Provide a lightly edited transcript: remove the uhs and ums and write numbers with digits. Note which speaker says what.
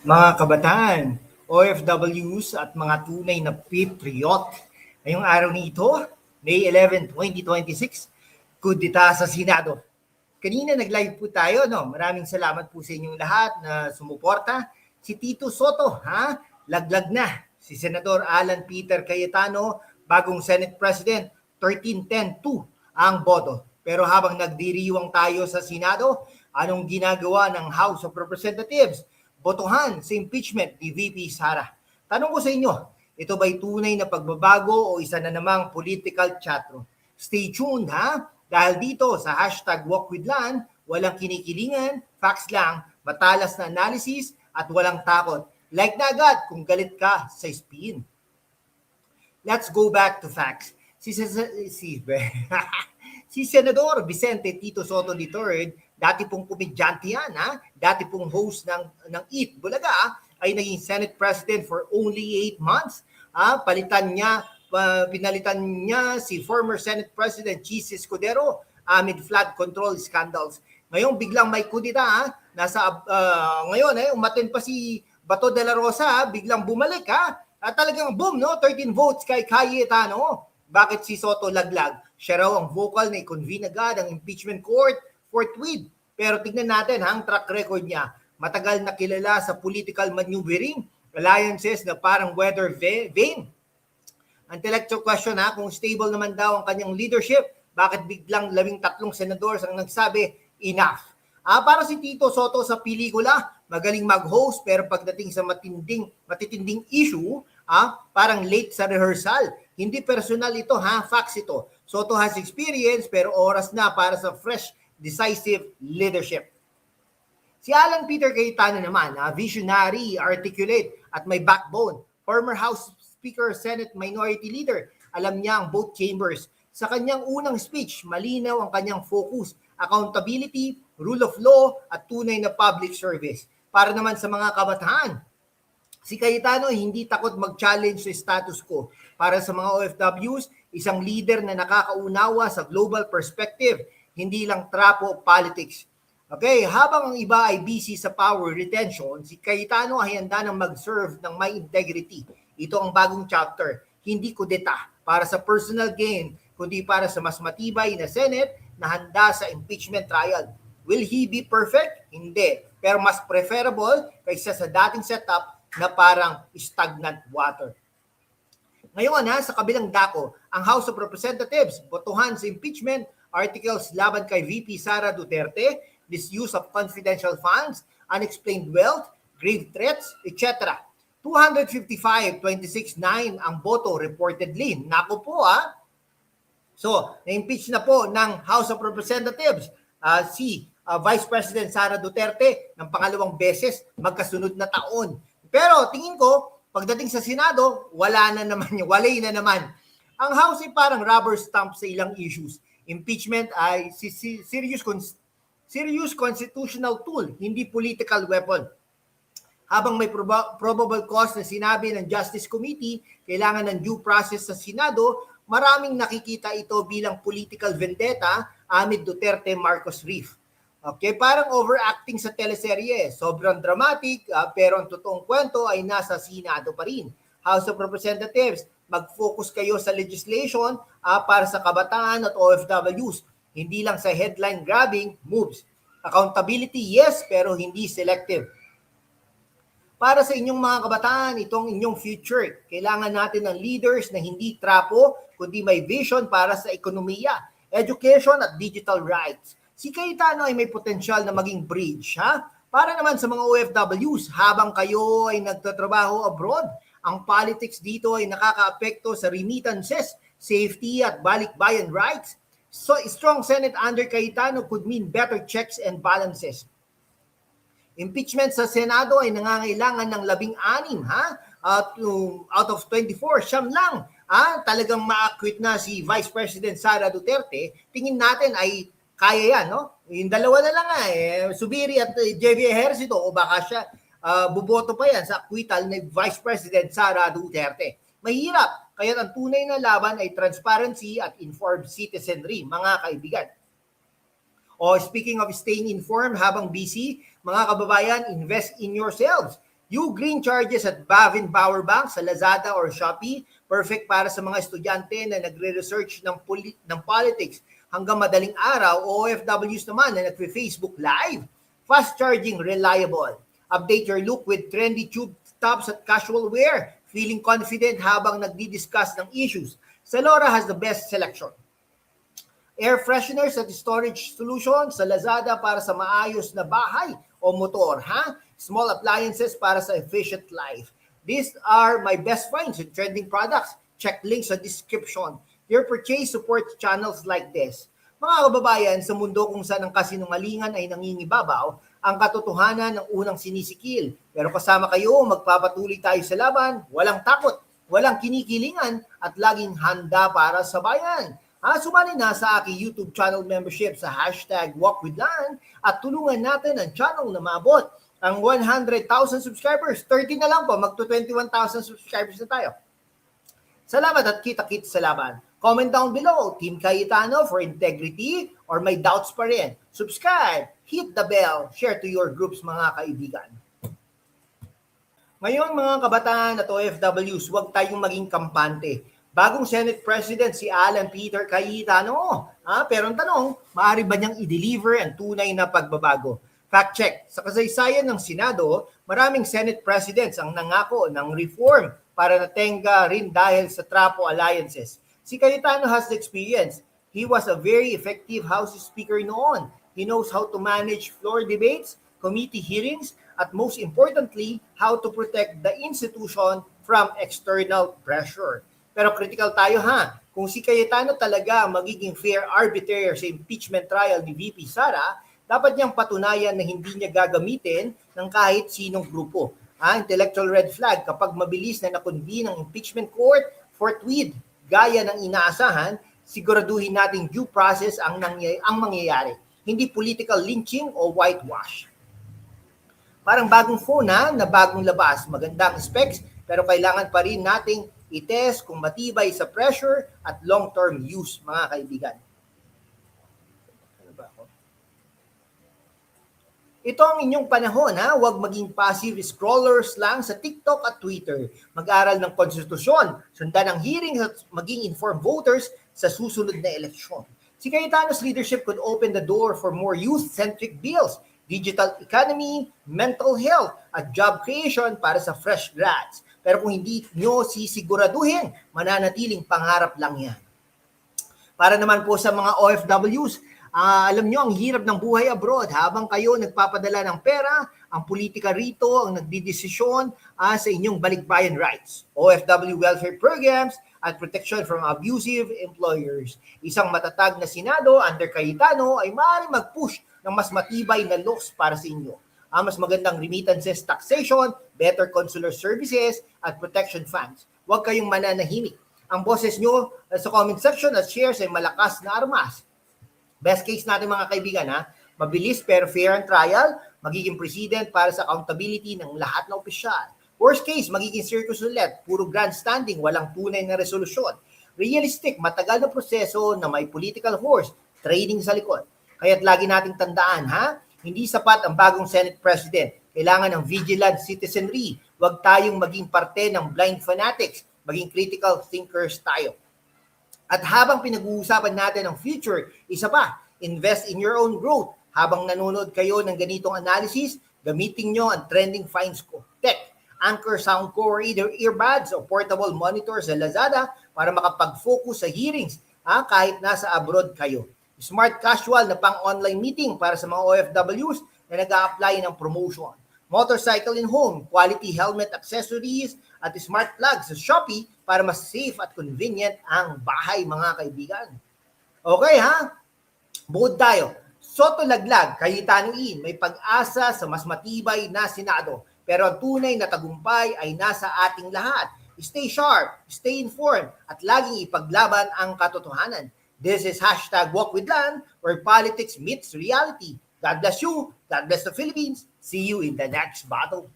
Speaker 1: Mga kabataan, OFWs at mga tunay na patriot. Ngayong araw nito, May 11, 2026, kudita sa Senado. Kanina nag-live po tayo, no? Maraming salamat po sa inyong lahat na sumuporta. Si Tito Soto, ha? Laglag na. Si Senador Alan Peter Cayetano, bagong Senate President, 13-10-2 ang boto. Pero habang nagdiriwang tayo sa Senado, anong ginagawa ng House of Representatives? Botohan sa impeachment ni VP Sara. Tanong ko sa inyo, ito ba'y tunay na pagbabago o isa na namang political chatroom? Stay tuned ha, dahil dito sa hashtag #WalkWithLan, walang kinikilingan, facts lang, matalas na analysis at walang takot. Like na agad kung galit ka sa spin. Let's go back to facts. Si Senador Vicente Tito Soto III, dati pong komedyante yan, ha? Dati pong host ng Eat Bulaga, ay naging Senate President for only 8 months. Pinalitan niya si former Senate President Chis Escudero amid flood control scandals. Ngayon biglang may kudita, ngayon umaten pa si Bato de la Rosa, biglang bumalik at talagang boom, no? 13 votes kay Cayetano. Bakit si Soto laglag? Siya raw ang vocal na i-convene agad ang impeachment court forthwith. Pero tignan natin ang track record niya. Matagal na kilala sa political maneuvering, alliances na parang weather vane. Intellectual question kung stable naman daw ang kanyang leadership, bakit biglang 13 senadores ang nagsabi, enough? Para si Tito Soto sa pelikula, magaling mag-host pero pagdating sa matitinding issue, parang late sa rehearsal. Hindi personal ito, facts ito. Soto has experience pero oras na para sa fresh, decisive leadership. Si Alan Peter Cayetano naman, visionary, articulate at may backbone. Former House Speaker, Senate Minority Leader, alam niya ang both chambers. Sa kanyang unang speech, malinaw ang kanyang focus, accountability, rule of law at tunay na public service. Para naman sa mga kabataan, si Cayetano hindi takot mag-challenge sa status quo. Para sa mga OFWs, isang leader na nakakaunawa sa global perspective, hindi lang trapo politics. Okay, habang ang iba ay busy sa power retention, si Cayetano ay handa ng mag-serve ng may integrity. Ito ang bagong chapter, hindi kudeta para sa personal gain, kundi para sa mas matibay na Senate na handa sa impeachment trial. Will he be perfect? Hindi. Pero mas preferable kaysa sa dating setup na parang stagnant water. Ngayon sa kabilang dako, ang House of Representatives botohan sa impeachment articles laban kay VP Sara Duterte, misuse of confidential funds, unexplained wealth, grave threats, etc. 255-26-9 ang boto reportedly. Naku po So, na-impeach na po ng House of Representatives si Vice President Sara Duterte ng pangalawang beses magkasunod na taon. Pero tingin ko, pagdating sa Senado, walay na naman. Ang House ay parang rubber stamp sa ilang issues. Impeachment ay serious constitutional tool, hindi political weapon. Habang may probable cause na sinabi ng Justice Committee, kailangan ng due process sa Senado, maraming nakikita ito bilang political vendetta amid Duterte-Marcos Reef. Okay, parang overacting sa teleserye. Sobrang dramatic, pero ang totoong kwento ay nasa Senado pa rin. House of Representatives, mag-focus kayo sa legislation para sa kabataan at OFWs. Hindi lang sa headline-grabbing moves. Accountability, yes, pero hindi selective. Para sa inyong mga kabataan, itong inyong future, kailangan natin ng leaders na hindi trapo, kundi may vision para sa ekonomiya, education at digital rights. Si Cayetano ay may potensyal na maging bridge, Para naman sa mga OFWs, habang kayo ay nagtatrabaho abroad, ang politics dito ay nakakaapekto sa remittances, safety at balikbayan rights. So, strong Senate under Cayetano could mean better checks and balances. Impeachment sa Senado ay nangangailangan ng 16, out of 24, siyam lang. Talagang ma-acquit na si Vice President Sara Duterte. Tingin natin ay kaya yan, no? Yung dalawa na lang Subiri at JV Ejercito, o baka siya buboto pa yan sa acquittal ni Vice President Sara Duterte. Mahirap, kaya ang tunay na laban ay transparency at informed citizenry, mga kaibigan. Speaking of staying informed habang busy, mga kababayan, invest in yourselves. You green charges at Bavin Power Bank sa Lazada or Shopee, perfect para sa mga estudyante na nagre-research ng politics hanggang madaling araw, o OFWs naman na nagpe-Facebook Live. Fast charging, reliable. Update your look with trendy tube tops at casual wear. Feeling confident habang nagdi-discuss ng issues. Zalora has the best selection. Air fresheners at storage solution sa Lazada para sa maayos na bahay o motor, ha? Small appliances para sa efficient life. These are my best finds in trending products. Check links sa description. Your purchase supports channels like this. Mga kababayan, sa mundo kung saan ang kasinungalingan ay nangingibabaw, ang katotohanan ng unang sinisikil. Pero kasama kayo, magpapatuloy tayo sa laban, walang takot, walang kinikilingan, at laging handa para sa bayan. Sumali na sa aking YouTube channel membership sa #WalkWithLan at tulungan natin ang channel na maabot ang 100,000 subscribers. 30 na lang po, magto-21,000 subscribers na tayo. Salamat at kita-kits sa laban. Comment down below, Team Cayetano for integrity or may doubts pa rin. Subscribe, hit the bell, share to your groups mga kaibigan. Ngayon mga kabataan at OFWs, huwag tayong maging kampante. Bagong Senate President si Alan Peter Cayetano. Pero ang tanong, maaari ba niyang i-deliver ang tunay na pagbabago? Fact check, sa kasaysayan ng Senado, maraming Senate Presidents ang nangako ng reform para natenga rin dahil sa trapo alliances. Si Cayetano has the experience. He was a very effective House Speaker noon. He knows how to manage floor debates, committee hearings, at most importantly, how to protect the institution from external pressure. Pero critical tayo kung si Cayetano talaga magiging fair arbiter sa impeachment trial ni VP Sara, dapat niyang patunayan na hindi niya gagamitin ng kahit sinong grupo. Intellectual red flag kapag mabilis na nakonvene ang impeachment court forthwith gaya ng inaasahan, siguraduhin nating due process ang mangyayari. Hindi political lynching o whitewash. Parang bagong phone na bagong labas. Magandang specs, pero kailangan pa rin nating i-test kung matibay sa pressure at long-term use, mga kaibigan. Ito ang inyong panahon, Huwag maging passive scrollers lang sa TikTok at Twitter. Mag-aral ng konstitusyon, sundan ang hearings at maging informed voters sa susunod na eleksyon. Si Cayetano's leadership could open the door for more youth-centric bills, digital economy, mental health, at job creation para sa fresh grads. Pero kung hindi nyo sisiguraduhin, mananatiling pangarap lang yan. Para naman po sa mga OFWs, alam nyo, ang hirap ng buhay abroad. Habang kayo nagpapadala ng pera, ang politika rito ang nagdidesisyon sa inyong balikbayan rights, OFW welfare programs, at protection from abusive employers. Isang matatag na Senado under Cayetano ay maaaring mag-push ng mas matibay na laws para sa inyo. Mas magandang remittances taxation, better consular services, at protection funds. Huwag kayong mananahimik. Ang boses nyo sa comment section at shares ay malakas na armas. Best case natin mga kaibigan, mabilis pero fair ang trial, magiging president para sa accountability ng lahat na opisyal. Worst case, magiging circus ulit, puro grandstanding, walang tunay na resolusyon. Realistic, matagal na proseso na may political horse, trading sa likod. Kaya't lagi nating tandaan, hindi sapat ang bagong Senate President. Kailangan ng vigilant citizenry. Huwag tayong maging parte ng blind fanatics, maging critical thinkers tayo. At habang pinag-uusapan natin ang future, isa pa, invest in your own growth. Habang nanonood kayo ng ganitong analysis, gamitin nyo ang trending finds ko. Tech, Anchor Sound Core, either earbuds o portable monitors sa Lazada para makapag-focus sa hearings kahit nasa abroad kayo. Smart casual na pang-online meeting para sa mga OFWs na nag-a-apply ng promotion. Motorcycle and home, quality helmet accessories at smart plugs sa Shopee para mas safe at convenient ang bahay mga kaibigan. Okay Bukod tayo. Soto laglag, Cayetano-in, may pag-asa sa mas matibay na Senado. Pero ang tunay na tagumpay ay nasa ating lahat. Stay sharp, stay informed, at laging ipaglaban ang katotohanan. This is #WalkWithLan, where politics meets reality. God bless you. God bless the Philippines. See you in the next battle.